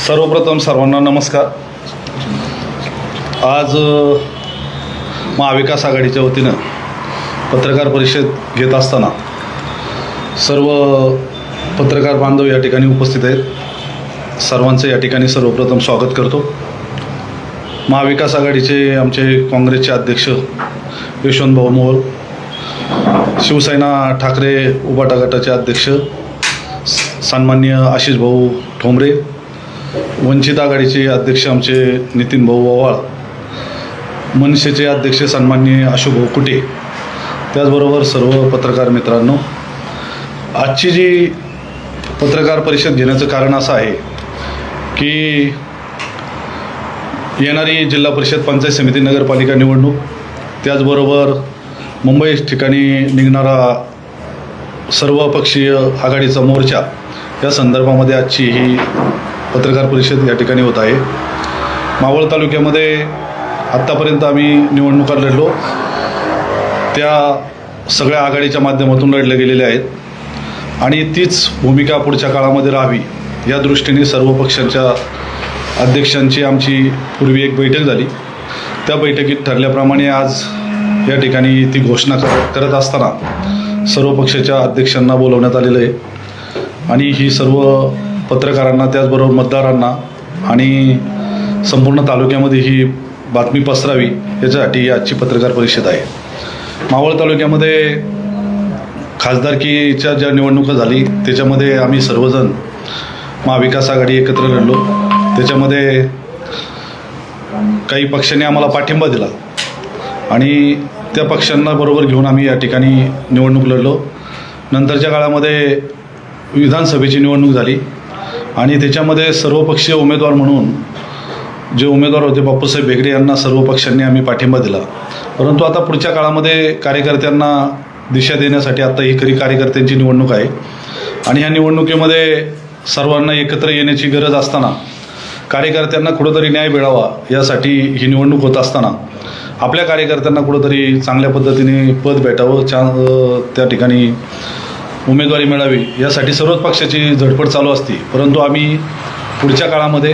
सर्वप्रथम सर्वांना नमस्कार। आज महाविकास आघाडीच्या वतीनं पत्रकार परिषद घेत असताना सर्व पत्रकार बांधव या ठिकाणी उपस्थित आहेत। सर्वांचे या ठिकाणी सर्वप्रथम स्वागत करतो। महाविकास आघाडीचे आमचे काँग्रेसचे अध्यक्ष यशवंतभाऊ मोहोळ, शिवसेना ठाकरे उभाटा गटाचे अध्यक्ष सन्माननीय आशिष भाऊ ठोंबरे, वंचित आघाडीचे अध्यक्ष आमचे नितीन भाऊ ओवाळ, मनसेचे अध्यक्ष सन्माननीय अशोक भाऊ कुटे, त्याचबरोबर सर्व पत्रकार मित्रांनो, आजची जी पत्रकार परिषद घेण्याचं कारण असं आहे की येणारी जिल्हा परिषद पंचायत समिती नगरपालिका निवडणूक, त्याचबरोबर मुंबई ठिकाणी निघणारा सर्वपक्षीय आघाडीचा मोर्चा, या संदर्भामध्ये आजची ही पत्रकार परिषद या ठिकाणी होत आहे। मावळ तालुक्यामध्ये आत्तापर्यंत आम्ही निवडणुका लढलो, त्या सगळ्या आघाडीच्या माध्यमातून लढल्या गेलेल्या आहेत आणि तीच भूमिका पुढच्या काळामध्ये राहावी या दृष्टीने सर्व पक्षांच्या अध्यक्षांची आमची पूर्वी एक बैठक झाली। त्या बैठकीत ठरल्याप्रमाणे आज या ठिकाणी ती घोषणा करत असताना सर्व पक्षाच्या अध्यक्षांना बोलवण्यात आलेलं आहे आणि ही सर्व पत्रकारांना, त्याचबरोबर मतदारांना आणि संपूर्ण तालुक्यामध्ये ही बातमी पसरावी याच्यासाठी आजची पत्रकार परिषद आहे। मावळ तालुक्यामध्ये खासदारकीच्या ज्या निवडणुका झाली त्याच्यामध्ये आम्ही सर्वजण महाविकास आघाडी एकत्र लढलो। त्याच्यामध्ये काही पक्षांनी आम्हाला पाठिंबा दिला आणि त्या पक्षांना बरोबर घेऊन आम्ही या ठिकाणी निवडणूक लढलो। नंतरच्या काळामध्ये विधानसभेची निवडणूक झाली आणि त्याच्यामध्ये सर्वपक्षीय उमेदवार म्हणून जे उमेदवार होते बापूसाहेब बेगडे यांना सर्व पक्षांनी आम्ही पाठिंबा दिला। परंतु आता पुढच्या काळामध्ये कार्यकर्त्यांना दिशा देण्यासाठी आता ही खरी कार्यकर्त्यांची निवडणूक आहे आणि ह्या निवडणुकीमध्ये सर्वांना एकत्र येण्याची गरज असताना, कार्यकर्त्यांना कुठंतरी न्याय मिळावा यासाठी ही निवडणूक होत असताना आपल्या कार्यकर्त्यांना कुठंतरी चांगल्या पद्धतीने पद भेटावं, त्या ठिकाणी उमेदवारी मिळावी यासाठी सर्वच पक्षाची झडपड चालू असते। परंतु आम्ही पुढच्या काळामध्ये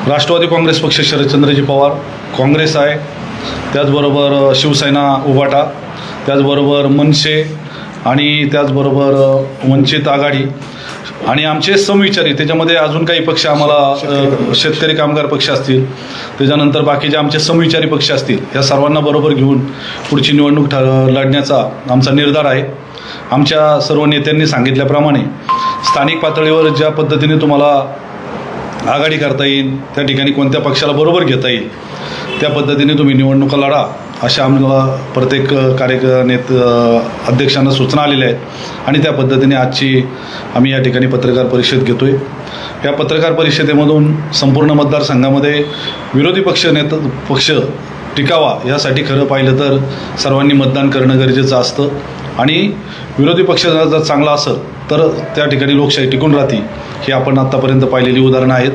राष्ट्रवादी काँग्रेस पक्ष, शरदचंद्रजी पवार, काँग्रेस आहे, त्याचबरोबर शिवसेना उभाटा, त्याचबरोबर मनसे आणि त्याचबरोबर वंचित आघाडी आणि आमचे समविचारी, त्याच्यामध्ये अजून काही पक्ष आम्हाला शेतकरी कामगार पक्ष असतील, त्याच्यानंतर बाकीचे आमचे समविचारी पक्ष असतील, या सर्वांना बरोबर घेऊन पुढची निवडणूक लढण्याचा आमचा निर्धार आहे। आमच्या सर्व नेत्यांनी सांगितल्याप्रमाणे स्थानिक पातळीवर ज्या पद्धतीने तुम्हाला आघाडी करता येईल, त्या ठिकाणी कोणत्या पक्षाला बरोबर घेता येईल त्या पद्धतीने तुम्ही निवडणुका लढा, अशा आम्हाला प्रत्येक अध्यक्षांना सूचना आलेल्या आहेत आणि त्या पद्धतीने आजची आम्ही या ठिकाणी पत्रकार परिषद घेतो आहे। या पत्रकार परिषदेमधून संपूर्ण मतदारसंघामध्ये विरोधी पक्ष टिकावा यासाठी खरं पाहिलं तर सर्वांनी मतदान करणं गरजेचं असतं आणि विरोधी पक्ष जर चांगला असेल तर त्या ठिकाणी लोकशाही टिकून राहते, ही आपण आत्तापर्यंत पाहिलेली उदाहरणं आहेत।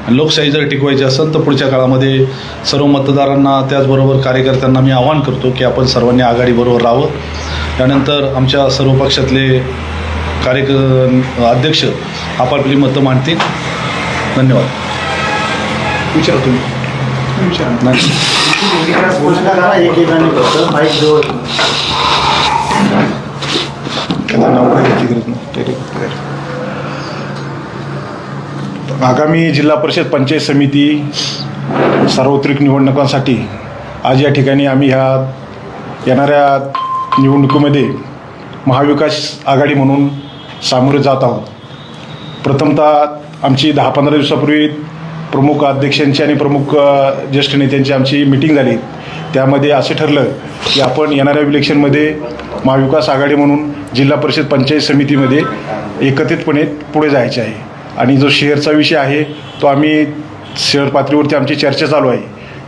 आणि लोकशाही जर टिकवायची असेल तर पुढच्या काळामध्ये सर्व मतदारांना, त्याचबरोबर कार्यकर्त्यांना मी आवाहन करतो की आपण सर्वांनी आघाडीबरोबर राहावं। त्यानंतर आमच्या सर्व पक्षातले अध्यक्ष आपापली मतं मांडतील। धन्यवाद। विचारा तुम्ही, आगामी जिल्हा परिषद पंचायत समिती सार्वत्रिक निवडणुकांसाठी आज या ठिकाणी आम्ही येणाऱ्या निवडणुकीमध्ये महाविकास आघाडी म्हणून सामोरे जात आहोत। प्रथमतः आमची 10-15 दिवसापूर्वी प्रमुख अध्यक्षांची आणि प्रमुख ज्येष्ठ नेत्यांची आमची मीटिंग झाली। त्यामध्ये असे ठरलं की आपण येणाऱ्या इलेक्शनमध्ये महाविकास आघाडी म्हणून जिल्हा परिषद पंचायत समितीमध्ये एकत्रितपणे पुढे जायचे आहे आणि जो शेअरचा विषय आहे तो आम्ही शहर पातळीवरती आमची चर्चा चालू आहे,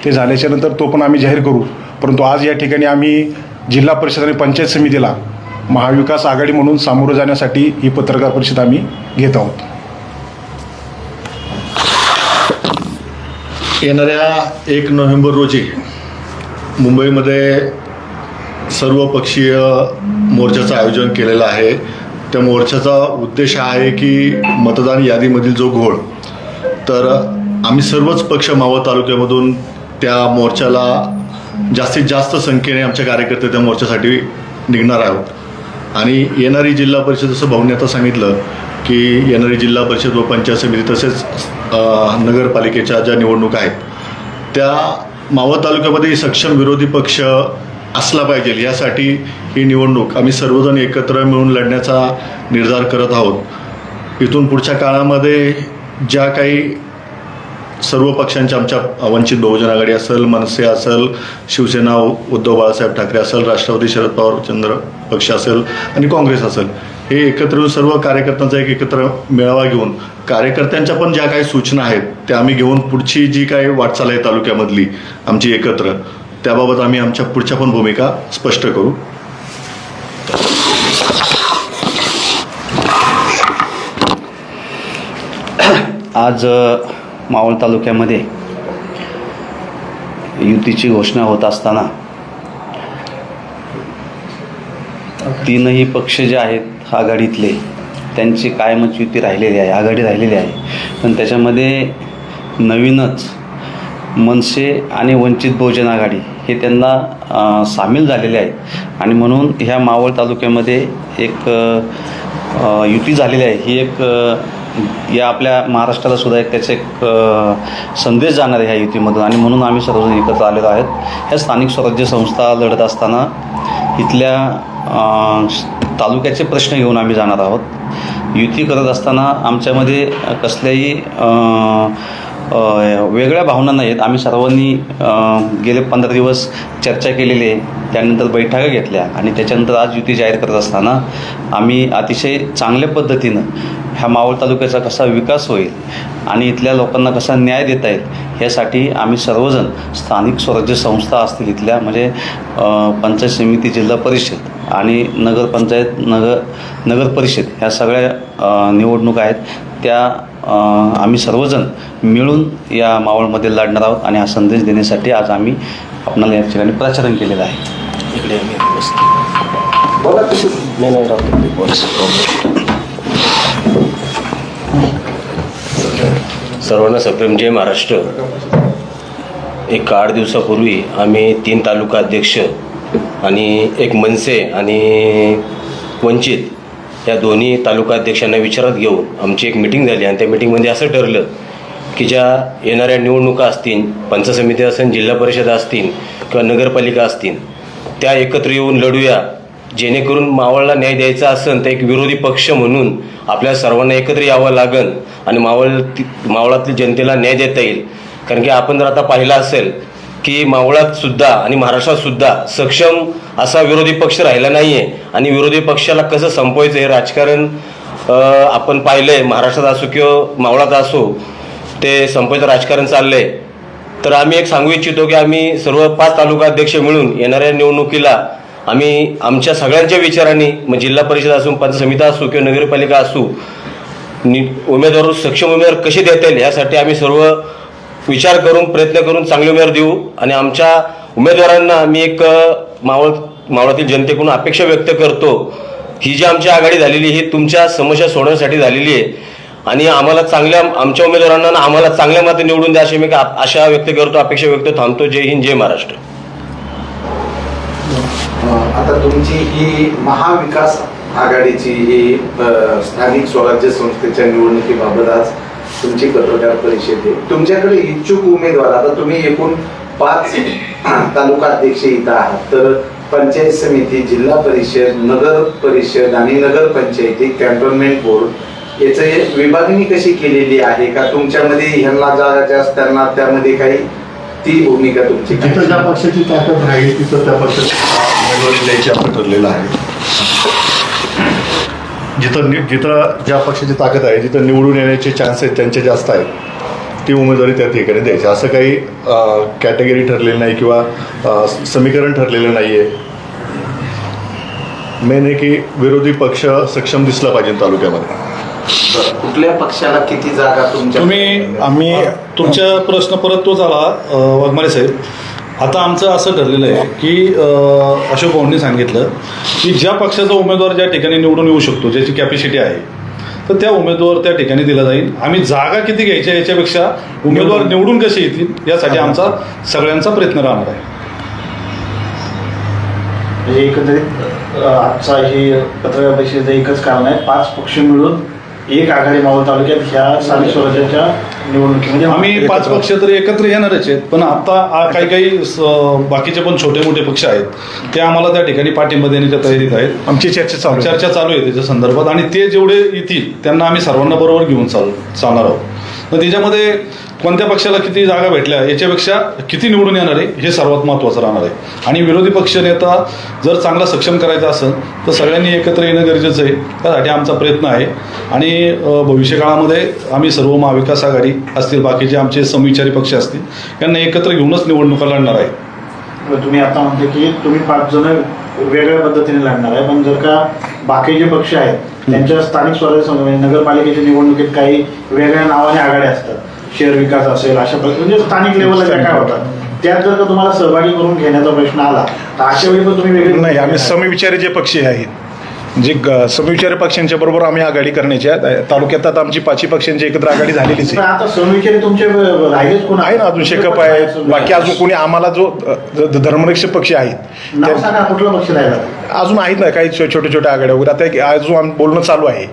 ते झाल्याच्यानंतर तो पण आम्ही जाहीर करू। परंतु आज या ठिकाणी आम्ही जिल्हा परिषद आणि पंचायत समितीला महाविकास आघाडी म्हणून सामोरं जाण्यासाठी ही पत्रकार परिषद आम्ही घेत आहोत। येणाऱ्या 1 नोव्हेंबर रोजी मुंबईमध्ये सर्वपक्षीय मोर्चाचं आयोजन केलेलं आहे। त्या मोर्चाचा उद्देश आहे की मतदान यादीमधील जो घोळ तर आम्ही सर्वच पक्ष मावळ तालुक्यामधून त्या मोर्चाला जास्तीत जास्त संख्येने आमच्या कार्यकर्ते त्या मोर्चासाठी निघणार आहोत. आणि येणारी जिल्हा परिषद, जसं भाऊंनी आता सांगितलं की येणारी जिल्हा परिषद व पंचायत समिती तसेच नगरपालिकेच्या ज्या निवडणुका आहेत त्या मावळ तालुक्यामध्ये सक्षम विरोधी पक्ष असला पाहिजे, यासाठी ही निवडणूक आम्ही सर्वजण एकत्र मिळून लढण्याचा निर्धार करत आहोत. इथून पुढच्या काळामध्ये ज्या काही सर्व पक्षांच्या, आमच्या वंचित बहुजन आघाडी असेल, मनसे असेल, शिवसेना उद्धव बाळासाहेब ठाकरे असेल, राष्ट्रवादी शरद पवार चंद्र पक्ष असेल आणि काँग्रेस असेल, हे एकत्र येऊन सर्व कार्यकर्त्यांचा एक एकत्र मेळावा घेऊन कार्यकर्त्यांच्या पण ज्या काही सूचना आहेत त्या आम्ही घेऊन पुढची जी काही वाटचाल आहे तालुक्यामधली आमची एकत्र, त्याबाबत आम्ही आमच्या पुढच्या पण भूमिका स्पष्ट करू. आज मावळ तालुक्यामध्ये युतीची घोषणा होत असताना तीनही पक्ष जे आहेत आघाडीतले त्यांची कायमच युती राहिलेली आहे, आघाडी राहिलेली आहे. पण त्याच्यामध्ये नवीनच मनसे आणि वंचित बहुजन आघाडी हे त्यांना सामील झालेले आहेत आणि म्हणून ह्या मावळ तालुक्यामध्ये एक युती झालेली आहे. ही एक या आपल्या महाराष्ट्राला सुद्धा एक त्याचा एक संदेश जाणार आहे ह्या युतीमधून आणि म्हणून आम्ही सर्वजण एकत्र आलेलो आहेत. ह्या स्थानिक स्वराज्य संस्था लढत असताना इथल्या तालुक्याचे प्रश्न घेऊन आम्ही जाणार आहोत. युती करत असताना आमच्यामध्ये कसल्याही वेगळ्या भावना नाहीत. आम्ही सर्वांनी गेले 15 दिवस चर्चा केलेली आहे, त्यानंतर बैठका घेतल्या आणि त्याच्यानंतर आज युती जाहीर करत असताना आम्ही अतिशय चांगल्या पद्धतीनं ह्या मावळ तालुक्याचा कसा विकास होईल आणि इथल्या लोकांना कसा न्याय देता येईल ह्यासाठी आम्ही सर्वजण स्थानिक स्वराज्य संस्था असतील इथल्या, म्हणजे पंचायत समिती, जिल्हा परिषद आणि नगरपंचायत, नगर परिषद ह्या सगळ्या निवडणुका आहेत, त्या आम्ही सर्वजण मिळून या मावळमध्ये लढणार आहोत आणि हा संदेश देण्यासाठी आज आम्ही आपणाला या ठिकाणी प्रचारण केलेलं आहे. इकडे आम्ही सर्वांना सप्रेम जय महाराष्ट्र. एक 8 दिवसापूर्वी आम्ही 3 तालुका अध्यक्ष आणि एक मनसे आणि वंचित या दोन्ही तालुका अध्यक्षांना विचारात घेऊन आमची एक मिटिंग झाली आणि त्या मिटिंगमध्ये असं ठरलं की ज्या येणाऱ्या निवडणुका असतील, पंचायत समिती असेल, जिल्हा परिषद असतील किंवा नगरपालिका असतील, त्या एकत्र येऊन लढूया. जेणेकरून मावळला न्याय द्यायचा असेल तर एक विरोधी पक्ष म्हणून आपल्या सर्वांना एकत्र यावं लागेल आणि मावळातील जनतेला न्याय देता येईल. कारण की आपण जर आता पाहिलं असेल की मावळात सुद्धा आणि महाराष्ट्रात सुद्धा सक्षम असा विरोधी पक्ष राहिला नाही आहे आणि विरोधी पक्षाला कसं संपवायचं हे राजकारण आपण पाहिलं आहे. महाराष्ट्रात असो किंवा मावळात असो ते संपवायचं राजकारण चाललं आहे. तर आम्ही एक सांगू इच्छितो की आम्ही सर्व 5 तालुका अध्यक्ष मिळून येणाऱ्या निवडणुकीला आम्ही आमच्या सगळ्यांच्या विचारांनी, मग जिल्हा परिषद असो, पंचायत समिती असो किंवा नगरपालिका असो, उमेदवार सक्षम उमेदवार कसे देता येईल यासाठी आम्ही सर्व विचार करून प्रयत्न करून चांगले उमेदवार देऊ. आणि आमच्या उमेदवारांना मी एक मावळातील जनतेकडून अपेक्षा व्यक्त करतो, ही जी आमची आघाडी झालेली ही तुमच्या समस्या सोडवण्यासाठी झालेली आहे आणि आम्हाला आमच्या उमेदवारांना आम्हाला चांगल्या मते निवडून द्या अशी मी आशा व्यक्त करतो, अपेक्षा व्यक्त थांबतो. जय हिंद, जय महाराष्ट्र. आता तुमची ही महाविकास आघाडीची ही स्थानिक स्वराज्य संस्थेच्या निवडणुकीबाबत आज तुमची पत्रकार परिषद आहे. तुमच्याकडे इच्छुक उमेदवार, आता तुम्ही एकूण 5 तालुका अध्यक्ष इथं आहात, तर पंचायत समिती, जिल्हा परिषद, नगर परिषद आणि नगरपंचायती, कॅन्टोन्मेंट बोर्ड याचं विभागणी कशी केलेली आहे का? तुमच्यामध्ये ह्यांना जागा जास्त त्यांना त्यामध्ये काही ती भूमिका तुमची? जिथं ज्या पक्षाची ताकद राहील तिथं त्या पक्षाची उमेदवारी द्यायची आपण ठरलेलं आहे. जिथं ज्या पक्षाची ताकद आहे, जिथं निवडून येण्याचे चान्सेस त्यांचे जास्त आहेत, ती उमेदवारी त्या ठिकाणी द्यायची. असं काही कॅटेगरी ठरलेली नाही किंवा समीकरण ठरलेलं नाही आहे. मेन आहे की विरोधी पक्ष सक्षम दिसला पाहिजे तालुक्यामध्ये. कुठल्या पक्षाला किती जागा तुमच्या? आम्ही तुमचा प्रश्न परत तो झाला वाघमारे साहेब. आता आमचं असं ठरलेलं आहे की अशोक भाऊंनी सांगितलं की ज्या पक्षाचा उमेदवार ज्या ठिकाणी निवडून येऊ शकतो, ज्याची कॅपॅसिटी आहे, तर त्या उमेदवार त्या ठिकाणी दिला जाईल. आम्ही जागा किती घ्यायच्या याच्यापेक्षा उमेदवार निवडून कसे येतील यासाठी आमचा सगळ्यांचा प्रयत्न राहणार आहे. म्हणजे एकंदरीत आजचा हे पत्रकार परिषदेचं एकच कारण आहे, 5 पक्ष मिळून एक आघाडी मावळ तालुक्यात ह्या स्थानिक स्वराज्याच्या निवडणुकीमध्ये आम्ही 5 पक्ष तर एकत्र येणारच आहेत, पण आता काही बाकीचे पण छोटे मोठे पक्ष आहेत ते आम्हाला त्या ठिकाणी पाठिंबा देण्याच्या तयारीत आहेत. आमची चर्चा चालू आहे त्याच्या संदर्भात, आणि ते जेवढे येतील त्यांना आम्ही सर्वांना बरोबर घेऊन चालणार आहोत. तर त्याच्यामध्ये कोणत्या पक्षाला किती जागा भेटल्या याच्यापेक्षा किती निवडून येणार आहे हे सर्वात महत्त्वाचं राहणार आहे. आणि विरोधी पक्ष नेता जर चांगला सक्षम करायचा असेल तर सगळ्यांनी एकत्र येणं गरजेचं आहे. त्यासाठी आमचा प्रयत्न आहे. आणि भविष्यकाळामध्ये आम्ही सर्व महाविकास आघाडी असतील, बाकीचे आमचे समविचारी पक्ष असतील, यांना एकत्र घेऊनच निवडणुका लढणार आहे. तुम्ही आता म्हणते की तुम्ही 5 जण वेगळ्या पद्धतीने लढणार आहे, पण जर का बाकी जे पक्ष आहेत त्यांच्या स्थानिक स्वराज्य नगरपालिकेच्या निवडणुकीत काही वेगळ्या नावाने आघाड्या असतात, शहर विकास असेल, अशा प्रकारे म्हणजे स्थानिक लेवलला ज्या काय होतात त्यात जर का तुम्हाला सहभागी करून घेण्याचा प्रश्न आला तर अशा वेळी पण तुम्ही वेगळे नाही, आम्ही समविचारी जे पक्ष आहेत म्हणजे समविचारी पक्षांच्या बरोबर आम्ही आघाडी करण्याच्या तालुक्यात आता आमची 5 पक्षांची एकत्र आघाडी झालेलीच पण आहे. आता समविचारी तुमचे राहिलेच कोण आहे ना, अजून शेकअप आहे, बाकी अजून कोणी आम्हाला जो धर्मरक्षक पक्ष आहेत नाव सांगा, कुठला पक्ष राहिला? अजून आहेत ना काही छोटे आघाड्या वगैरे. आता अजून आम्ही बोलणं चालू आहे.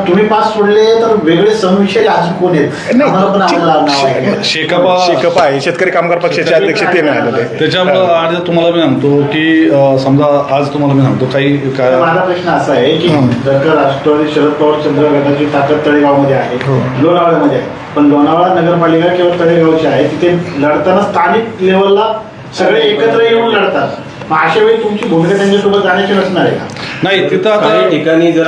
तुम्ही 5 सोडले तर वेगळे समविचारी अजून कोण आहेत? आम्हाला पण नाव आहे. शेकअप आहे, शेतकरी कामगार पक्षाचे अध्यक्ष ते नाही आलेले. त्याच्यामुळं आज तुम्हाला मी सांगतो की समजा आज तुम्हाला मी सांगतो काही काय माझा प्रश्न असा आहे की जर का राष्ट्रवादी शरद पवार चंद्र गटाची ताकद तळेगावमध्ये आहे, लोणावळ्यामध्ये आहे, पण लोणावळा नगरपालिका किंवा तळेगावची आहे, तिथे लढताना स्थानिक लेवलला सगळे एकत्र येऊन लढतात. मग अशा वेळी तुमची भूमिका त्यांच्यासोबत जाण्याची नसणार आहे का? नाही, तिथं आता काही ठिकाणी जर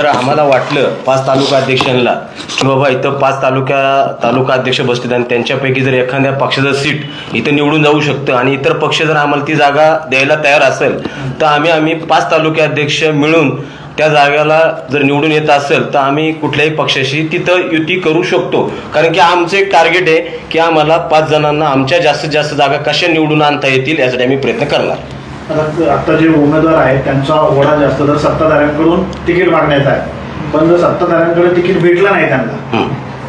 आम्हाला वाटलं 5 तालुका अध्यक्षांना की बाबा इथं 5 तालुका अध्यक्ष बसतात आणि त्यांच्यापैकी जर एखाद्या पक्षाचं सीट इथं निवडून जाऊ शकतं आणि इतर पक्ष जर आम्हाला ती जागा द्यायला तयार असेल तर आम्ही 5 तालुका अध्यक्ष मिळून त्या जागेला जर निवडून येत असेल तर आम्ही कुठल्याही पक्षाशी तिथं युती करू शकतो. कारण की आमचं एक टार्गेट आहे की आम्हाला 5 जणांना आमच्या जास्तीत जास्त जागा कशा निवडून आणता येतील यासाठी आम्ही प्रयत्न करणार. आता जे उमेदवार आहेत त्यांचा ओढा जास्त तर सत्ताधाऱ्यांकडून तिकीट मागण्याचा आहे, पण जर सत्ताधाऱ्यांकडे तिकीट भेटलं नाही त्यांना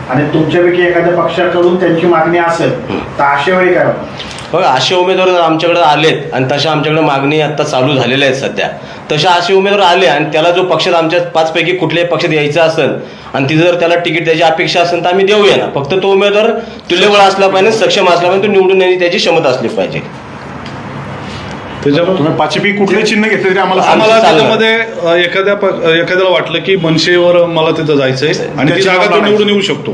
आणि तुमच्यापैकी एखाद्या पक्षाकडून त्यांची मागणी असेल तर अशा वेळी काय होतं? बघा, असे उमेदवार जर आमच्याकडे आलेत आणि तशा आमच्याकडे मागणी आता चालू झालेल्या आहेत सध्या, तशा असे उमेदवार आले आणि त्याला जो पक्षात आमच्या 5 पैकी कुठल्याही पक्षात यायचा असेल आणि तिथे जर त्याला तिकीट द्यायची अपेक्षा असेल तर आम्ही देऊया ना. फक्त तो उमेदवार तुल्यबळ असला पाहिजे, सक्षम असला पाहिजे, तो निवडून येण्याची त्याची क्षमता असली पाहिजे. त्याच्यामुळे तुम्ही 5 पैकी कुठले चिन्ह घेतले तरी आम्हाला त्याच्यामध्ये एखाद्याला वाटलं की मनसेवर मला तिथं जायचंय आणि ती जागा तो निवडून येऊ शकतो.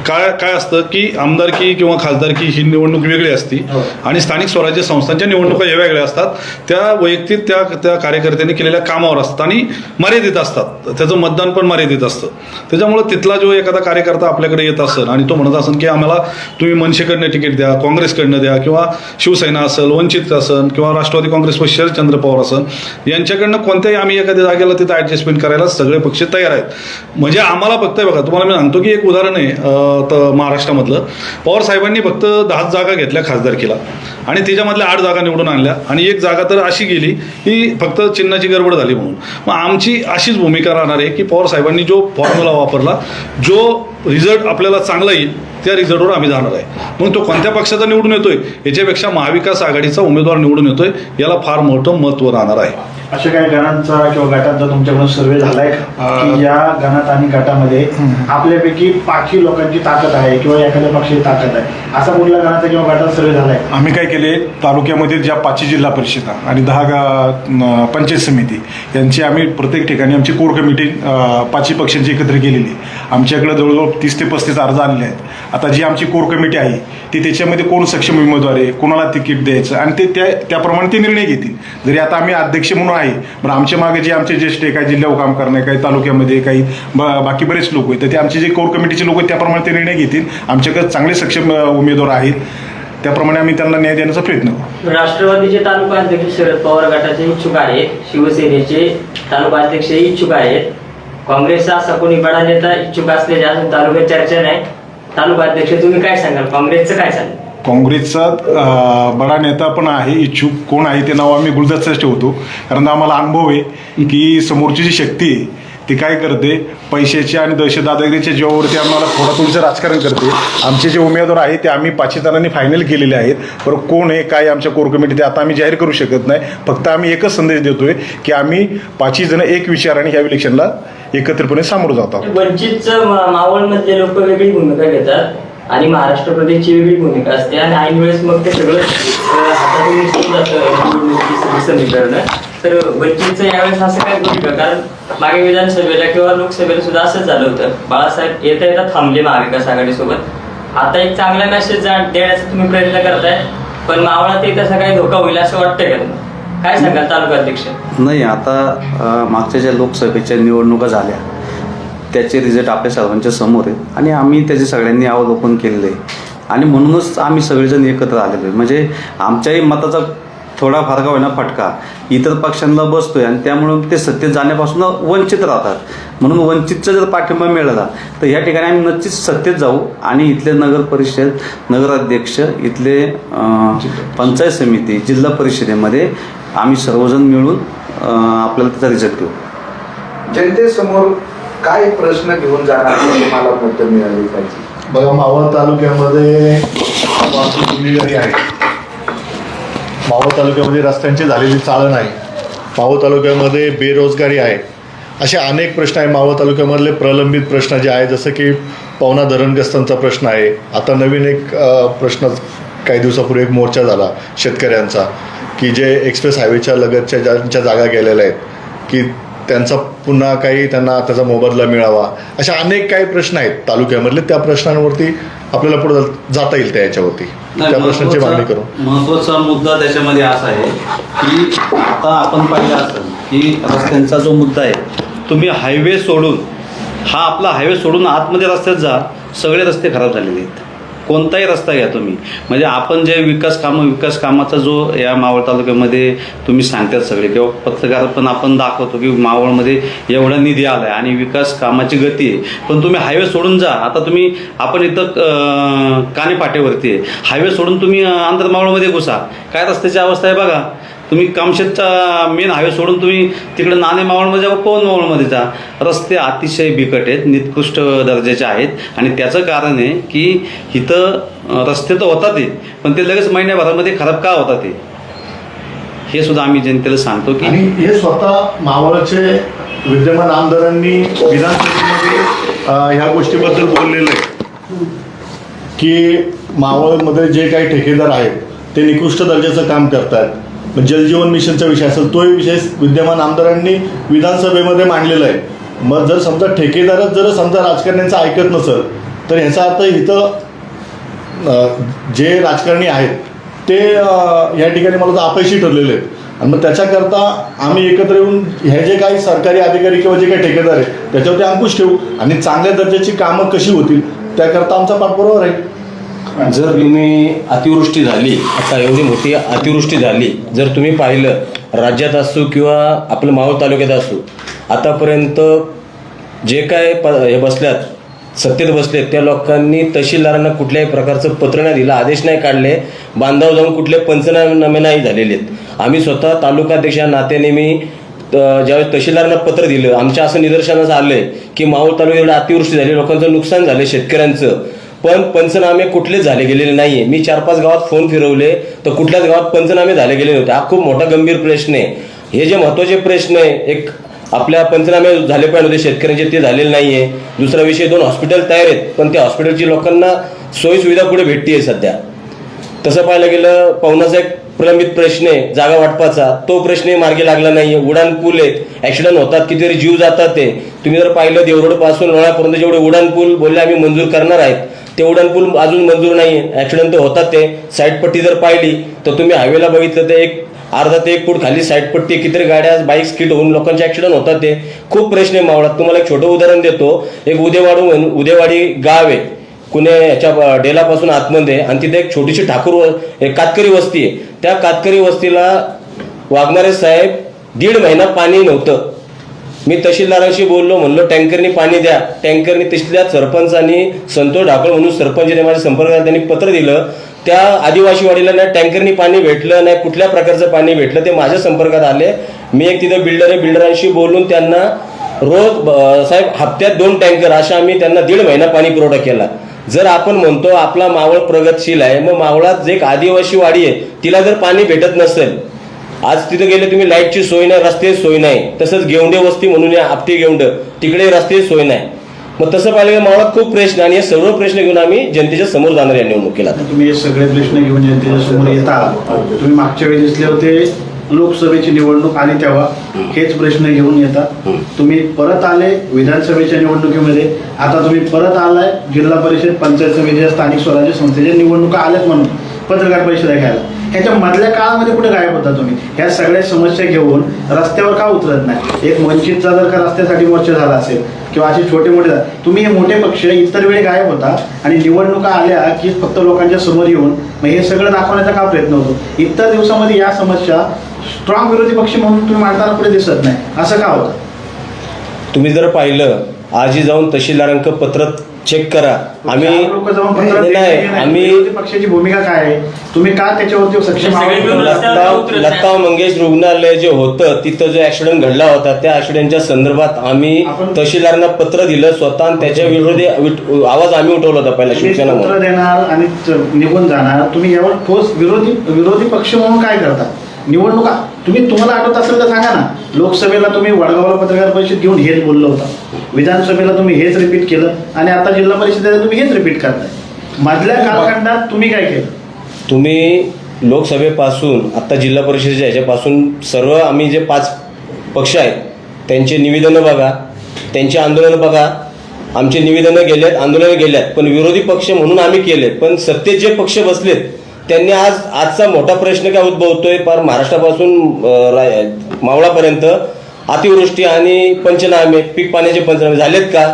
काय असतं की आमदारकी किंवा खासदारकी ही निवडणूक वेगळी असती आणि स्थानिक स्वराज्य संस्थांच्या निवडणुका या वेगळ्या असतात. त्या वैयक्तिक त्या कार्यकर्त्यांनी केलेल्या कामावर असतात आणि मर्यादित असतात, त्याचं मतदान पण मर्यादित असतं. त्याच्यामुळे तिथला जो एखादा कार्यकर्ता आपल्याकडे येत असेल आणि तो म्हणत असेल की आम्हाला तुम्ही मनसेकडनं तिकीट द्या, काँग्रेसकडनं द्या, किंवा शिवसेना असेल, वंचित असेल, किंवा राष्ट्रवादी काँग्रेस पक्ष शरदचंद्र पवार असेल, यांच्याकडनं कोणत्याही आम्ही एखाद्या जागेला तिथं ऍडजस्टमेंट करायला सगळे पक्ष तयार आहेत. म्हणजे आम्हाला फक्त बघा, तुम्हाला मी सांगतो की एक उदाहरण आहे तर महाराष्ट्रामधलं, पवार साहेबांनी फक्त 10 जागा घेतल्या खासदारकीला आणि त्याच्यामधल्या 8 जागा निवडून आणल्या आणि 1 जागा तर अशी गेली की फक्त चिन्हाची गडबड झाली म्हणून. मग आमची अशीच भूमिका राहणार आहे की पवार साहेबांनी जो फॉर्म्युला वापरला, जो रिझल्ट आपल्याला चांगला येईल त्या रिझल्टवर आम्ही जाणार आहे. मग तो कोणत्या पक्षाचा निवडून येतोय याच्यापेक्षा महाविकास आघाडीचा उमेदवार निवडून येतोय याला फार मोठं महत्त्व राहणार आहे. अशा काही गणांचा किंवा गटांचा तुमच्याकडून सर्वे झालाय का की या गणात आणि गटामध्ये आपल्यापैकी 5 लोकांची ताकद आहे किंवा एखाद्या पक्षाची ताकद आहे, असा कुठल्या गणाचा किंवा गटाचा सर्वे झालाय? आम्ही काय केले, तालुक्यामध्ये ज्या 5 जिल्हा परिषदा आणि 10 पंचायत समिती यांची आम्ही प्रत्येक ठिकाणी आमची कोर कमिटी 5 पक्षांची एकत्र केलेली. आमच्याकडे जवळजवळ 30 ते 35 अर्ज आलेले आहेत. आता जी आमची कोर कमिटी आहे ती त्याच्यामध्ये कोण सक्षम उमेदवार आहे, कोणाला तिकीट द्यायचं आणि ते त्याप्रमाणे ते निर्णय घेतील. जरी आता आम्ही अध्यक्ष म्हणून आहे, पण आमच्या मागे जे आमचे ज्येष्ठ आहे, काही जिल्ह्यावर काम करणे, काही तालुक्यामध्ये, काही बाकी बरेच लोक आहेत, तर ते आमचे जे कोर कमिटीचे लोक आहेत त्याप्रमाणे ते निर्णय घेतील. आमच्याकडे चांगले सक्षम उमेदवार आहेत, त्याप्रमाणे आम्ही त्यांना न्याय देण्याचा प्रयत्न करू. राष्ट्रवादीचे तालुका अध्यक्ष शरद पवार गटाचे इच्छुक आहेत, शिवसेनेचे तालुका अध्यक्ष इच्छुक आहेत, काँग्रेसचा असा कोणी बडा नेता इच्छुक असल्याचे अजून तालुक्यात चर्चा नाही. तालुका अध्यक्ष तुम्ही काय सांगाल, काँग्रेसचं काय सांगाल? काँग्रेसचा बडा नेता पण आहे, इच्छुक कोण आहे ते नाव आम्ही गुलदस्त्यात ठेवतो. कारण आम्हाला अनुभव आहे की समोरची जी शक्ती आहे ती काय करते, पैशाची आणि दादागिरीच्या जीवावरती आम्हाला थोडंसं राजकारण करते. आमचे जे उमेदवार आहेत ते आम्ही 5 जणांनी फायनल केलेले आहेत. बरं कोण आहे काय आमच्या कोर कमिटी ते आता आम्ही जाहीर करू शकत नाही. फक्त आम्ही एकच संदेश देतोय की आम्ही 5 जण एक विचाराने ह्या इलेक्शनला एकत्रितपणे सामोरं जात आहोत. वंचितचं मावळमधले लोक वेगळी भूमिका घेतात आणि महाराष्ट्र प्रदेशची वेगळी भूमिका असते आणि ऐन वेळेस मग ते सगळं हातातून निसटून जातं निवडणुकीची सगळी समीकरणं. तर वंचितचं यावेळेस असं काय भूमिका, कारण मागे विधानसभेला किंवा लोकसभेला सुद्धा असंच झालं होतं. बाळासाहेब येता येता थांबले महाविकास आघाडीसोबत. आता एक चांगला मेसेज देण्याचा तुम्ही प्रयत्न करताय, पण मावळात एक तसा काही धोका होईल असं वाटतंय का तुम्हाला? काय सांगाल तालुका अध्यक्ष? नाही, आता मागच्या ज्या लोकसभेच्या निवडणुका झाल्या त्याचे रिझल्ट आपल्या सर्वांच्या समोर आहेत आणि आम्ही त्याचे सगळ्यांनी अवलोकन केलेलं आहे आणि म्हणूनच आम्ही सगळेजण एकत्र आलेलो आहे. म्हणजे आमच्याही मताचा थोडा फार का होईना फटका इतर पक्षांना बसतोय आणि त्यामुळे ते सत्तेत जाण्यापासून वंचित राहतात. म्हणून वंचितचा जर पाठिंबा मिळाला तर या ठिकाणी आम्ही नक्कीच सत्तेत जाऊ आणि इथले नगर परिषद, नगराध्यक्ष, इथले पंचायत समिती, जिल्हा परिषदेमध्ये आम्ही सर्वजण मिळून आपल्याला त्याचा रिझल्ट देऊ. जनतेसमोर काय प्रश्न घेऊन जाणार तुम्हाला मत मिळाली पाहिजे? बघा, मावळ तालुक्यामध्ये वाहतूक गुन्हेगारी आहे. मावळ तालुक्यामध्ये रस्त्यांची झालेली चाळण आहे. मावळ तालुक्यामध्ये बेरोजगारी आहे. असे अनेक प्रश्न आहे. मावळ तालुक्यामधले प्रलंबित प्रश्न जे आहे, जसं की पवना धरणग्रस्तांचा प्रश्न आहे. आता नवीन एक प्रश्न काही दिवसापूर्वी एक मोर्चा झाला शेतकऱ्यांचा की जे एक्सप्रेस हायवेच्या लगतच्या ज्यांच्या जागा गेलेल्या आहेत की त्यांचा पुन्हा काही त्यांना त्याचा मोबदला मिळावा. अशा अनेक काही प्रश्न आहेत तालुक्यामधले. त्या प्रश्नांवरती आपल्याला पुढे जाता येईल त्याच्यावरती, त्या प्रश्नांची मागणी करू. महत्त्वाचा मुद्दा त्याच्यामध्ये असा आहे की आता आपण पाहिलं असेल की रस्त्यांचा जो मुद्दा आहे, तुम्ही हायवे सोडून आपला हायवे सोडून आतमध्ये रस्त्यात जा, सगळे रस्ते खराब झालेले आहेत. कोणताही रस्ता घ्या तुम्ही. म्हणजे आपण जे विकास कामाचा जो या मावळ तालुक्यामध्ये तुम्ही सांगतात सगळे किंवा पत्रकार पण आपण दाखवतो की मावळमध्ये एवढा निधी आला आहे आणि विकास कामाची गती आहे, पण तुम्ही हायवे सोडून जा. आता आपण इथं कानेपाट्यावरती आहे, हायवे सोडून तुम्ही आंतरमावळमध्ये घुसा, काय रस्त्याची अवस्था आहे बघा. तुम्ही कामशेतचा मेन हायवे सोडून तुम्ही तिकडे नाणे मावळमध्ये जा, पवन मावळमध्ये जा, रस्ते अतिशय बिकट आहेत, निकृष्ट दर्जाचे आहेत. आणि त्याचं कारण आहे की इथं रस्ते तर होतात ते, पण ते लगेच महिन्याभरामध्ये खराब का होतात हे सुद्धा आम्ही जनतेला सांगतो की. आणि हे स्वतः मावळचे विद्यमान आमदारांनी विधानसभेमध्ये ह्या गोष्टीबद्दल बोललेलं आहे की मावळमध्ये जे काही ठेकेदार आहेत ते निकृष्ट दर्जाचं काम करतात. जलजीवन मिशनचा विषय असेल, तोही विषय विद्यमान आमदारांनी विधानसभेमध्ये मांडलेला आहे. मग जर समजा ठेकेदारच जर समजा राजकारण्यांचं ऐकत नसेल तर ह्याचा अर्थ इथं जे राजकारणी आहेत ते या ठिकाणी मला तर अपयशी ठरलेले आहेत. आणि मग त्याच्याकरता आम्ही एकत्र येऊन हे जे काही सरकारी अधिकारी किंवा जे काही ठेकेदार आहेत त्याच्यावरती अंकुश ठेवू आणि चांगल्या दर्जाची कामं कशी होतील त्याकरता आमचा पाठपुरावा राहील. जर तुम्ही अतिवृष्टी झाली, आता एवढी मोठी अतिवृष्टी झाली, जर तुम्ही पाहिलं राज्यात असो किंवा आपलं मावळ तालुक्यात असो, आतापर्यंत जे काय हे बसल्यात सत्तेत बसलेत त्या लोकांनी तहसीलदारांना कुठल्याही प्रकारचं पत्र नाही दिलं, आदेश नाही काढले, बांधाव जाऊन कुठले पंचनामे नाही झालेले आहेत. आम्ही स्वतः तालुकाध्यक्ष या नात्याने मी ज्यावेळेस तहसीलदारांना पत्र दिलं, आमच्या असं निदर्शनास आलं आहे की मावळ तालुक्यात अतिवृष्टी झाली, लोकांचं नुकसान झालं शेतकऱ्यांचं, पण पंचनामे कुठलेच झाले गेलेले नाही आहे. मी 4-5 गावात फोन फिरवले तर कुठल्याच गावात पंचनामे झाले गेले नव्हते. हा खूप मोठा गंभीर प्रश्न आहे. हे जे महत्त्वाचे प्रश्न आहे, एक आपल्या पंचनामे झाले पाहिजे होते शेतकऱ्यांचे, ते झालेले नाही आहे. दुसरा विषय, 2 हॉस्पिटल तयार आहेत पण त्या हॉस्पिटलची लोकांना सोयीसुविधा पुढे भेटते आहे सध्या. तसं पाहायला गेलं पवनाचा एक प्रलंबित प्रश्न आहे जागा वाटपाचा, तो प्रश्नही मार्गी लागला नाही आहे. उडान पूल आहेत, ॲक्सिडेंट होतात, कितीतरी जीव जातात. ते तुम्ही जर पाहिलं देवरोडपासून लोणापर्यंत जेवढे उडान पूल बोलले आम्ही मंजूर करणार आहेत, ते उडान पूल अजून मंजूर नाही आहे. ॲक्सिडेंट तर होतात. ते साईडपट्टी जर पाहिली तर तुम्ही हायवेला बघितलं तर एक अर्धा ते 1 फूट खाली साईडपट्टी, कितीतरी गाड्या बाईक स्किट होऊन लोकांचे ॲक्सिडेंट होतात. ते खूप प्रश्न आहे मावळात. तुम्हाला एक छोटं उदाहरण देतो. एक उदेवाडी गाव आहे कुणे ह्याच्या डेलापासून आतमध्ये, आणि तिथे एक छोटीशी कातकरी वस्ती आहे. त्या कातकरी वस्तीला वाघमारे साहेब 1.5 महिना पाणी नव्हतं. मी तहसीलदारांशी बोललो, म्हणलो टँकरनी पाणी द्या. टँकरनी तिथल्या सरपंचांनी, संतोष ढाकळ म्हणून सरपंचाने माझ्या संपर्कात त्यांनी पत्र दिलं. त्या आदिवासीवाडीला नाही टँकरनी पाणी भेटलं, नाही कुठल्या प्रकारचं पाणी भेटलं. ते माझ्या संपर्कात आले. मी एक तिथं बिल्डर आहे, बिल्डरांशी बोलून त्यांना रोज साहेब हप्त्यात 2 टँकर अशा आम्ही त्यांना 1.5 महिना पाणी पुरवठा केला. जर आपण म्हणतो आपला मावळ प्रगतशील आहे, मग मावळात जे एक आदिवासी वाडी आहे तिला जर पाणी भेटत नसेल, आज तिथे गेले तुम्ही लाईटची सोय नाही, रस्त्याची सोय नाही. तसंच गेवंडे वस्ती म्हणून आपटी गेवंड तिकडे रस्त्याची सोय नाही. मग तसं पाहिलं की मावळात खूप प्रश्न, आणि हे सर्व प्रश्न घेऊन आम्ही जनतेच्या समोर जाणार या निवडणुकीला. तुम्ही हे सगळे प्रश्न घेऊन जनतेच्या समोर येता. तुम्ही मागच्या वेळी दिसले होते लोकसभेची निवडणूक आली तेव्हा हेच प्रश्न घेऊन येतात. तुम्ही परत आले विधानसभेच्या निवडणुकीमध्ये, आता तुम्ही परत आलाय जिल्हा परिषद, पंचायत समितीच्या, स्थानिक स्वराज्य संस्थेच्या निवडणुका आल्यात म्हणून पत्रकार परिषदा घ्यायला. ह्याच्या मधल्या काळामध्ये कुठे गायब होता तुम्ही? ह्या सगळ्या समस्या घेऊन रस्त्यावर का उतरत नाही? एक वंचितचा जर का रस्त्यासाठी मोर्चा झाला असेल किंवा असे छोटे मोठे, तुम्ही हे मोठे पक्ष इतर वेळी गायब होता आणि निवडणुका आल्या की फक्त लोकांच्या समोर येऊन मग हे सगळं दाखवण्याचा का प्रयत्न होतो? इतर दिवसामध्ये या समस्या स्ट्रॉंग विरोधी पक्ष म्हणून तुम्ही मांडताना पुढे दिसत नाही, असं का होतं? तुम्ही जर पाहिलं आजही जाऊन तहसीलदारांक पत्र चेक करा. आम्ही लोक जाऊन पत्र नाही, देत आम्ही विरोधी पक्षाची भूमिका काय आहे? तुम्ही का त्याच्यावरती सक्षम आहात? लता मंगेश रुग्णालय जे होतं तिथं जो ऍक्सिडेंट घडला होता त्या ऍक्सिडेंटच्या संदर्भात आम्ही तहसीलदारांना पत्र दिलं स्वतः, आणि त्याच्या विरोधी आवाज आम्ही उठवला होता पहिला शिवसेना पत्र देणार आणि निघून जाणार. तुम्ही यावर ठोस विरोधी पक्ष म्हणून काय करता? निवडणुका तुम्हाला आठवत असेल तर सांगा ना. लोकसभेला तुम्ही वडगावला पत्रकार परिषद घेऊन हेच बोललो होता, विधानसभेला तुम्ही हेच रिपीट केलं, आणि आता जिल्हा परिषदेला तुम्ही हेच रिपीट करताय. मधल्या कालखंडात तुम्ही काय केलं? तुम्ही लोकसभेपासून आता जिल्हा परिषदेच्या ह्याच्यापासून सर्व आम्ही जे 5 पक्ष आहेत त्यांचे निवेदनं बघा, त्यांचे आंदोलनं बघा. आमचे निवेदनं गेलेत, आंदोलनं गेल्यात, पण विरोधी पक्ष म्हणून आम्ही केलेत. पण सत्तेत जे पक्ष बसलेत त्यांनी आजचा मोठा प्रश्न काय उद्भवतोय, फार महाराष्ट्रापासून मावळापर्यंत अतिवृष्टी आणि पंचनामे, पीक पाण्याचे पंचनामे झालेत का?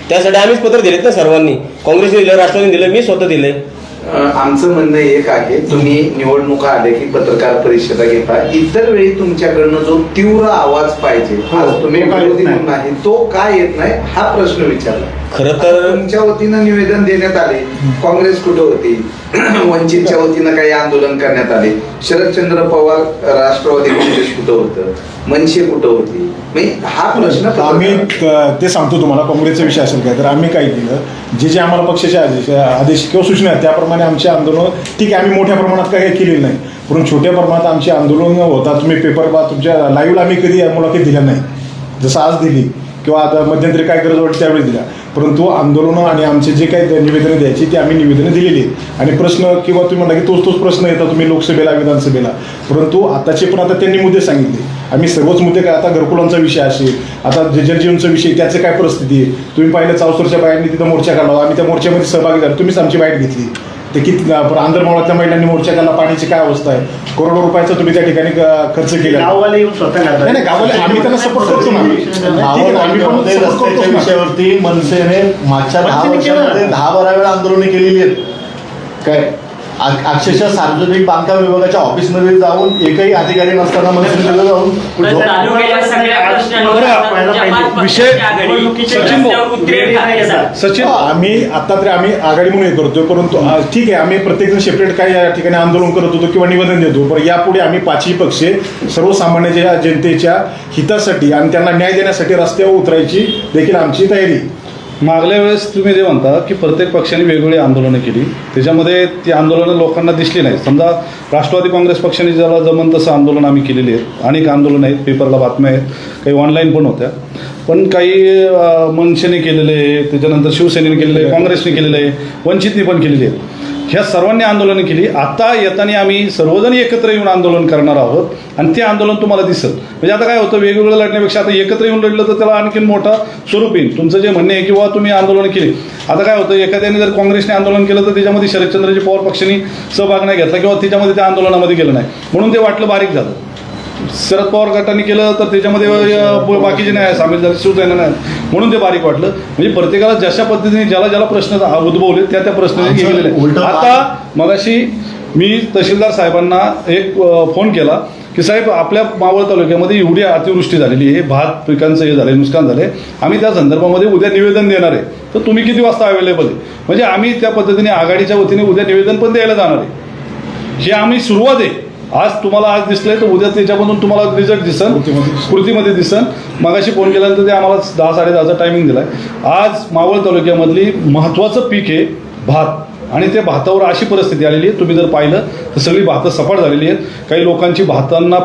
त्यासाठी आम्हीच पत्र दिलेत ना सर्वांनी. काँग्रेसने दिलं, राष्ट्रवादीने दिलं, मी स्वतः दिले. आमचं म्हणणं एक आहे, तुम्ही निवडणुका आले की पत्रकार परिषदा घेता, इतर वेळी तुमच्याकडनं जो तीव्र आवाज पाहिजे, आज तुम्ही विरोधी म्हणून आहे, तो का येत नाही हा प्रश्न विचारला. खरं तर तुमच्या वतीनं निवेदन देण्यात आले, काँग्रेस कुठं होती, वंचितच्या वतीनं काही आंदोलन करण्यात आले, शरदचंद्र पवार राष्ट्रवादी काँग्रेस कुठं होतं, मनसे कुठं होती, हा प्रश्न आम्ही ते सांगतो तुम्हाला. काँग्रेसचा विषय असेल काय तर आम्ही काय केलं, जे आम्हाला पक्षाचे आदेश किंवा सूचना आहेत त्याप्रमाणे आमचे आंदोलन, ठीक आहे आम्ही मोठ्या प्रमाणात काही केलेलं नाही, पण छोट्या प्रमाणात आमचे आंदोलन होतात. तुम्ही पेपर तुमच्या लाईव्हला आम्ही कधी मुलाखत दिल्या नाही, जसं आज दिली किंवा आता मध्यंतरी काय गरज वाटते त्यावेळी दिल्या, परंतु आंदोलनं आणि आमचे जे काही निवेदनं द्यायची ते आम्ही निवेदनं दिलेली आहेत. आणि प्रश्न किंवा तुम्ही म्हणा की तोच प्रश्न येतात तुम्ही लोकसभेला विधानसभेला, परंतु आताचे पण आता त्यांनी मुद्दे सांगितले. आम्ही सर्वच मुद्दे काय, आता घरकुलांचा विषय असेल, आता जलजीवनचा विषय, त्याचे काय परिस्थिती आहे. तुम्ही पाहिलं चावसरच्या बायांनी तिथं मोर्चा काढला, आम्ही त्या मोर्चामध्ये सहभागी झालो, तुम्हीच आमची बाईट घेतली. ते किती आंधरमावळातल्या महिलांनी मोर्चा काढला, पाण्याची काय अवस्था आहे, करोडो रुपयाचा तुम्ही त्या ठिकाणी खर्च केला. गाववाले येऊन स्वतः नाही नाही, गावाला आम्ही त्यांना सपोर्ट करतो ना, आम्ही पण रस्त्याच्या विषयावरती मनसेने मागच्या 10 वर्षांमध्ये 10-12 वेळा आंदोलने केलेली आहेत. काय अक्षरशः सार्वजनिक बांधकाम विभागाच्या ऑफिसमध्ये जाऊन एकही अधिकारी नसताना मनसेने जाऊन सचिन, आम्ही आता तरी आम्ही आघाडी म्हणून हे करतोय, परंतु ठीक आहे आम्ही प्रत्येकजण सेपरेट काही या ठिकाणी आंदोलन करत होतो किंवा निवेदन देतो, पण यापुढे आम्ही 5ही पक्षे सर्वसामान्य जनतेच्या हितासाठी आणि त्यांना न्याय देण्यासाठी रस्त्यावर उतरायची देखील आमची तयारी. मागल्या वेळेस तुम्ही जे म्हणता की प्रत्येक पक्षाने वेगवेगळी आंदोलनं केली, त्याच्यामध्ये ती आंदोलनं लोकांना दिसली नाही. समजा राष्ट्रवादी काँग्रेस पक्षाने ज्याला जमन तसं आंदोलन आम्ही केलेली आहेत, अनेक आंदोलनं आहेत, पेपरला बातम्या आहेत, काही ऑनलाईन पण होत्या, पण काही मनसेने केलेले आहे, त्याच्यानंतर शिवसेनेने केलेलं आहे, काँग्रेसने केलेलं आहे, वंचितने पण केलेली आहेत. ह्या सर्वांनी आंदोलनं केली. आता येताना आम्ही सर्वजण एकत्र येऊन आंदोलन करणार आहोत आणि ते आंदोलन तुम्हाला दिसेल. म्हणजे आता काय होतं, वेगवेगळं लढण्यापेक्षा आता एकत्र येऊन लढलं तर त्याला आणखीन मोठा स्वरूप येईल. तुमचं जे म्हणणे आहे किंवा तुम्ही आंदोलन केली, आता काय होतं, एखाद्याने जर काँग्रेसने आंदोलन केलं तर त्याच्यामध्ये शरदचंद्रजी पवार पक्षाने सहभाग नाही घेतला किंवा त्याच्यामध्ये त्या आंदोलनामध्ये गेलं नाही, म्हणून ते वाटलं बारीक झालं. शरद पवार गटाने केलं तर त्याच्यामध्ये बाकीचे नाही सामील झाले, शिवसेना नाही, म्हणून ते बारीक वाटलं. म्हणजे प्रत्येकाला जशा पद्धतीने ज्याला ज्याला प्रश्न उद्भवले त्या प्रश्नाने गेलेले. आता मगाशी मी तहसीलदार साहेबांना एक फोन केला की साहेब आपल्या मावळ तालुक्यामध्ये एवढी अतिवृष्टी झालेली आहे, भात पिकांचं हे झालं, नुकसान झालं, आम्ही त्या संदर्भामध्ये उद्या निवेदन देणार आहे, तर तुम्ही किती वाजता अवेलेबल आहे? म्हणजे आम्ही त्या पद्धतीने आघाडीच्या वतीने उद्या निवेदन पण द्यायला जाणार आहे. ही आम्ही सुरुवात आहे. आज तुम्हाला आज दिसलंय तर उद्या त्याच्यामधून तुम्हाला रिझल्ट दिसन, कृतीमध्ये दिसन. मगाशी फोन केल्यानंतर ते आम्हाला 10-10:30चा टायमिंग दिलाय. आज मावळ तालुक्यामधली महत्त्वाचं पीक आहे भात, आणि त्या भातावर अशी परिस्थिती आलेली आहे, तुम्ही जर पाहिलं तर सगळी भातं सपाट झालेली आहेत. काही लोकांची भातांना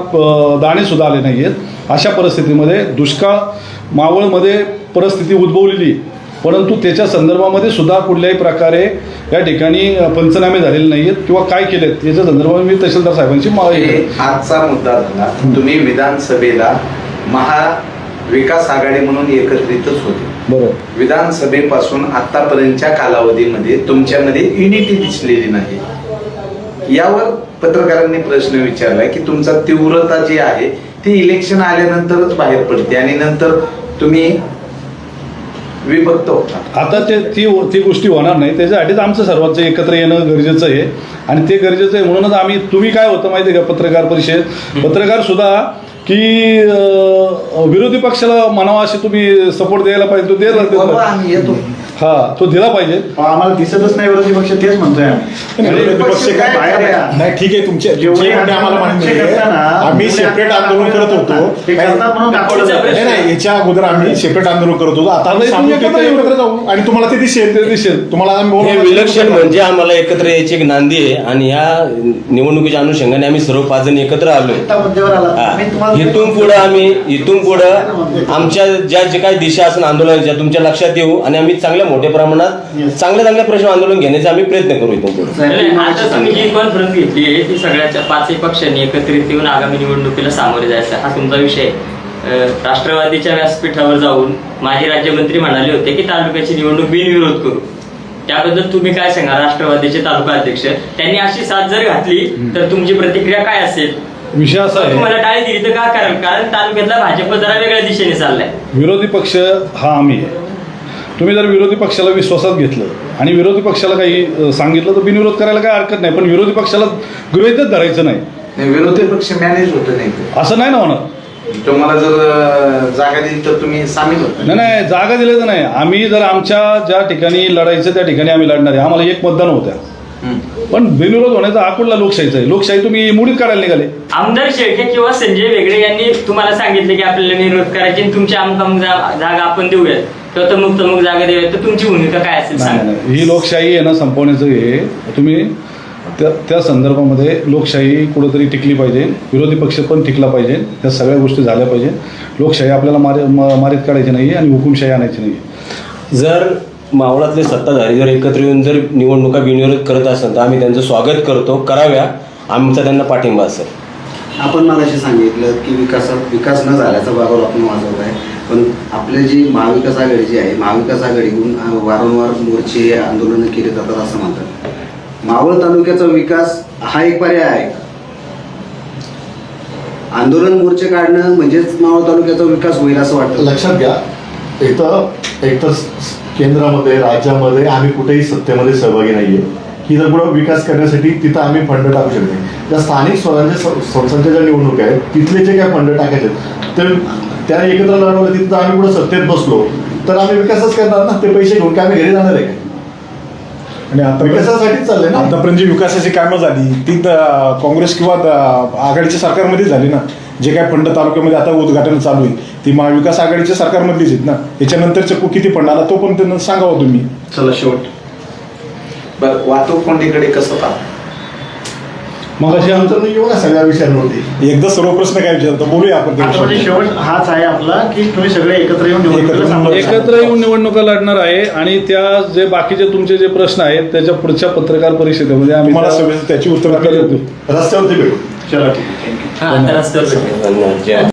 दाणेसुद्धा आले नाही आहेत. अशा परिस्थितीमध्ये दुष्काळ मावळमध्ये परिस्थिती उद्भवलेली आहे, परंतु त्याच्या संदर्भामध्ये सुद्धा कुठल्याही प्रकारे या ठिकाणी पंचनामे झालेले नाही आहेत किंवा काय केलेत याच्या संदर्भात मी तहसीलदार साहेबांची आजचा मुद्दा झाला. तुम्ही विधानसभेला महाविकास आघाडी म्हणून एकत्रितच होते. बरोबर. विधानसभेपासून आतापर्यंतच्या कालावधीमध्ये तुमच्यामध्ये युनिटी दिसलेली नाही. यावर पत्रकारांनी प्रश्न विचारलाय की तुमचा तीव्रता जी आहे ती इलेक्शन आल्यानंतरच बाहेर पडते आणि नंतर तुम्ही विभक्त होता. आता ती गोष्टी होणार नाही. त्याच्यासाठीच आमचं सर्वांचं एकत्र येणं गरजेचं आहे, आणि ते गरजेचं आहे म्हणूनच आम्ही, तुम्ही काय होतं माहिती आहे का, पत्रकार परिषद पत्रकार सुद्धा की विरोधी पक्षाला म्हणावा अशी तुम्ही सपोर्ट द्यायला पाहिजे, तो द्यायला आम्ही येतो. हा, तो दिला पाहिजे. आम्हाला दिसतच नाही विरोधी पक्ष, तेच म्हणतोय आम्ही. विरोधी पक्ष काय बाहेर आहे? नाही, ठीक आहे, तुमचे आम्हाला माहिती आहे. आम्ही सेपरेट आंदोलन करत होतो. ते करतात म्हणून दाखवलं जातं. नाही, याच्या अगोदर आम्ही सेपरेट आंदोलन करत होतो. आता आम्ही एकत्र जाऊ आणि तुम्हाला ते दिसेल. तुम्हाला हे विलक्षण म्हणजे आम्हाला एकत्र यायची एक नांदी आहे, आणि या निवडणुकीच्या अनुषंगाने आम्ही सर्व 5 जण एकत्र आलोय. आता मुद्द्यावर आला. मी तुम्हाला इथून पुढं आमच्या ज्या जे काही दिशा असेल आंदोलनाच्या तुमच्या लक्षात येऊ, आणि आम्ही चांगल्या मोठ्या प्रमाणात चांगल्या प्रश्न आंदोलन घेण्याचा आम्ही प्रयत्न करू इथून पुढे. आता तुम्ही जी कॉन्फरन्स घेतली आहे ती सगळ्याच्या 5ही पक्षांनी एकत्रित येऊन आगामी निवडणुकीला सामोरे जायचा हा तुमचा विषय. राष्ट्रवादीच्या व्यासपीठावर जाऊन माजी राज्यमंत्री म्हणाले होते की तालुक्याची निवडणूक बिनविरोध करू. त्याबद्दल तुम्ही काय सांगा? राष्ट्रवादीचे तालुका अध्यक्ष, त्यांनी अशी साथ जर घातली तर तुमची प्रतिक्रिया काय असेल? विषय असा आहे, तुम्हाला टाळी दिली तर का कराल? कारण तालुक्यातला भाजप जरा वेगळ्या दिशेने चाललाय. विरोधी पक्ष हा आम्ही आहे. तुम्ही जर विरोधी पक्षाला विश्वासात घेतलं आणि विरोधी पक्षाला काही सांगितलं तर बिनविरोध करायला काही हरकत नाही, पण विरोधी पक्षाला गृहीतच धरायचं नाही. विरोधी पक्ष मॅनेज होत नाही, असं नाही ना होणार. तुम्हाला जर जागा दिली तर तुम्ही सामील होता. नाही, जागा दिली तर नाही. आम्ही जर आमच्या ज्या ठिकाणी लढायचं त्या ठिकाणी आम्ही लढणार आहे. आम्हाला एक मतदान होत्या, पण बिनविरोध होण्याचा हा कुठला लोकशाहीचा आहे? लोकशाही तुम्ही मुडीत काढायला निघाले. आमदार शेळके किंवा संजय वेगळे यांनी तुम्हाला सांगितले की आपल्याला विरोध करायची आणि तुमची अमुक जागा आपण देऊयात किंवा तमुक जागा देऊयात, तर तुमची भूमिका काय असेल सांगा. ही लोकशाही आहे ना संपवण्याचं हे तुम्ही त्या संदर्भामध्ये लोकशाही कुठंतरी टिकली पाहिजे, विरोधी पक्ष पण टिकला पाहिजे, त्या सगळ्या गोष्टी झाल्या पाहिजे. लोकशाही आपल्याला मारीत काढायची नाही आणि हुकुमशाही आणायची नाही. जर मावळातले सत्ताधारी जर एकत्र येऊन जर निवडणुका बिनविरोध करत असेल तर आम्ही त्यांचं स्वागत करतो, कराव्या, आमचा त्यांना पाठिंबा असेल. आपण मगाशी सांगितलं की विकास न झाल्याचा बाबा आपण वाजवत आहे, पण आपली जी महाविकास आघाडी जी आहे, महाविकास आघाडीकडून वारंवार मोर्चे आंदोलनं केले जातात असं म्हणतात. मावळ तालुक्याचा विकास हा एक पर्याय आहे. आंदोलन मोर्चे काढणं म्हणजेच मावळ तालुक्याचा विकास होईल असं वाटतं. लक्षात घ्या, एकतर केंद्रामध्ये राज्यामध्ये आम्ही कुठेही सत्तेमध्ये सहभागी नाहीये. की जर पुढे विकास करण्यासाठी तिथं आम्ही फंड टाकू शकतो. ज्या स्थानिक स्वराज्य संस्थांच्या ज्या निवडणुका आहेत तिथले जे काय फंड टाकायचे तर त्या एकत्र लढवलं, तिथं आम्ही पुढे सत्तेत बसलो तर आम्ही विकासच करणार ना. ते पैसे घेऊन काय आम्ही घरी जाणार आहे का? आणि आता विकासासाठीच चाललंय ना. आतापर्यंत जी विकासाची कामं झाली ती काँग्रेस किंवा आघाडीच्या सरकारमध्येच झाली ना. जे काय फंड तालुक्यामध्ये आता उद्घाटन चालू आहे ती महाविकास आघाडीच्या सरकारमधलीच आहेत ना. याच्यानंतरच्या किती फंड आला तो पण त्यांना सांगावं तुम्ही. चला शेवट बरं, वाहतूक कोंडीकडे कसं पाहता? मग अशी आमचं येऊ ना सगळ्या विषयांवरती एकदा सर्व प्रश्न काय विचारतो बोलूया आपण. आता म्हणजे शेवट हाच आहे आपला की तुम्ही सगळे एकत्र येऊन एकत्र येऊन निवडणुका लढणार आहे, आणि त्या जे बाकीचे तुमचे जे प्रश्न आहेत त्याच्या पुढच्या पत्रकार परिषदेमध्ये आम्ही मला त्याची उत्तर रस्त्यावरती भेटू. चला ठीक आहे, थँक्यू. हा, आता रस्त्यावर भेटूया. धन्यवाद.